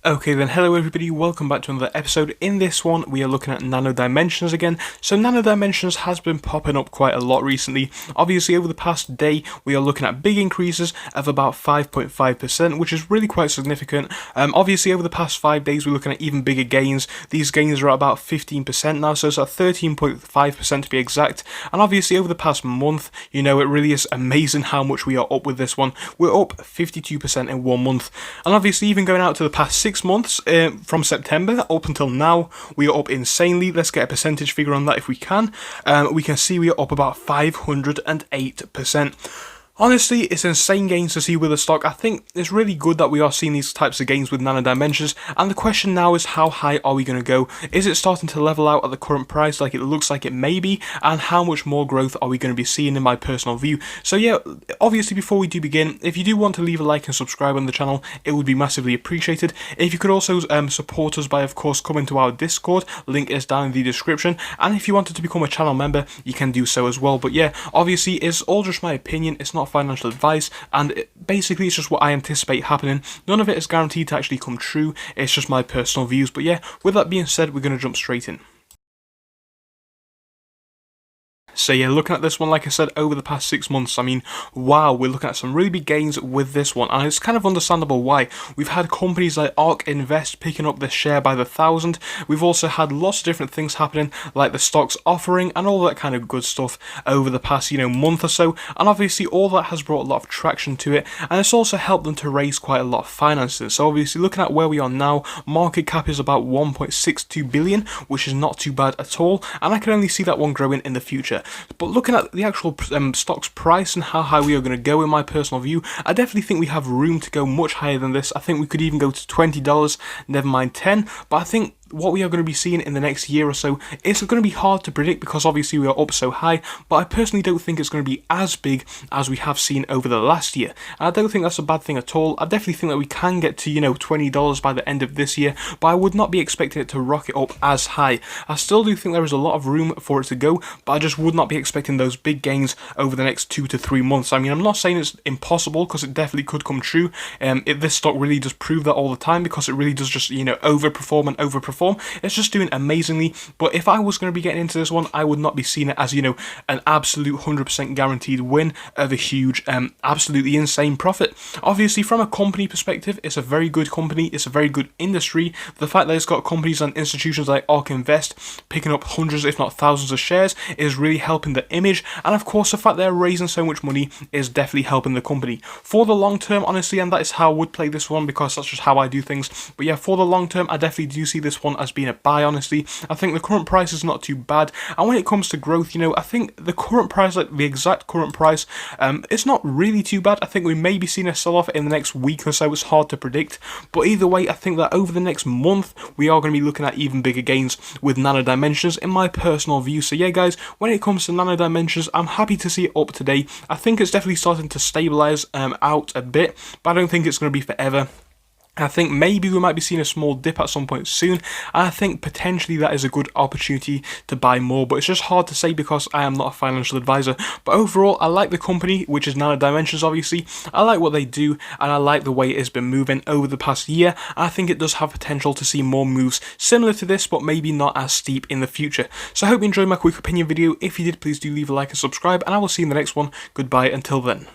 Okay then, hello everybody, welcome back to another episode. In this one, we are looking at nano dimensions again. So nano dimensions has been popping up quite a lot recently. Obviously, over the past day, we are looking at big increases of about 5.5%, which is really quite significant. Obviously, over the past 5 days, we're looking at even bigger gains. These gains are at about 15% now, so it's at 13.5% to be exact. And obviously, over the past month, you know, it really is amazing how much we are up with this one. We're up 52% in 1 month. And obviously, even going out to the past 6 months from September up until now, we are up insanely. Let's get a percentage figure on that if we can. We can see we are up about 508%. Honestly, it's insane gains to see with the stock. I think it's really good that we are seeing these types of gains with nano dimensions, and the question now is how high are we going to go? Is it starting to level out at the current price like it looks like it may be, and how much more growth are we going to be seeing in my personal view? So yeah, obviously before we do begin, if you do want to leave a like and subscribe on the channel, it would be massively appreciated. If you could also support us by of course coming to our Discord, link is down in the description, and if you wanted to become a channel member, you can do so as well. But yeah, obviously it's all just my opinion, it's not financial advice, and basically it's just what I anticipate happening. None of it is guaranteed to actually come true, it's just my personal views. But yeah, with that being said, we're going to jump straight in. So yeah, looking at this one, like I said, over the past 6 months, I mean, wow, we're looking at some really big gains with this one, and it's kind of understandable why. We've had companies like ARK Invest picking up their share by the 1,000. We've also had lots of different things happening, like the stocks offering and all that kind of good stuff over the past, month or so, and obviously all that has brought a lot of traction to it, and it's also helped them to raise quite a lot of finances. So obviously, looking at where we are now, market cap is about 1.62 billion, which is not too bad at all, and I can only see that one growing in the future. But looking at the actual stock's price and how high we are going to go, in my personal view, I definitely think we have room to go much higher than this. I think we could even go to $20, never mind 10, but I think what we are going to be seeing in the next year or so is going to be hard to predict because obviously we are up so high, but I personally don't think it's going to be as big as we have seen over the last year, and I don't think that's a bad thing at all. I definitely think that we can get to $20 by the end of this year, but I would not be expecting it to rocket up as high. I still do think there is a lot of room for it to go, but I just would not be expecting those big gains over the next 2 to 3 months. I mean, I'm not saying it's impossible because it definitely could come true. If this stock really does prove that all the time, because it really does just overperform and overperform. It's just doing amazingly. But if I was going to be getting into this one, I would not be seeing it as an absolute 100% guaranteed win of a huge, absolutely insane profit. Obviously, from a company perspective, it's a very good company. It's a very good industry. The fact that it's got companies and institutions like ARK Invest picking up hundreds, if not thousands, of shares is really helping the image. And of course, the fact they're raising so much money is definitely helping the company for the long term, honestly. And that is how I would play this one because that's just how I do things. But yeah, for the long term, I definitely do see this one as being a buy, honestly. I think the current price is not too bad, and when it comes to growth, I think the current price, like the exact current price, it's not really too bad. I think we may be seeing a sell-off in the next week or so. It's hard to predict, but either way, I think that over the next month we are going to be looking at even bigger gains with nano dimensions, in my personal view. So yeah, guys, when it comes to nano dimensions, I'm happy to see it up today. I think it's definitely starting to stabilize out a bit, but I don't think it's going to be forever. I think maybe we might be seeing a small dip at some point soon, and I think potentially that is a good opportunity to buy more, but it's just hard to say because I am not a financial advisor. But overall, I like the company, which is Nano Dimensions, obviously. I like what they do, and I like the way it's been moving over the past year. I think it does have potential to see more moves similar to this, but maybe not as steep in the future. So I hope you enjoyed my quick opinion video. If you did, please do leave a like and subscribe, and I will see you in the next one. Goodbye until then.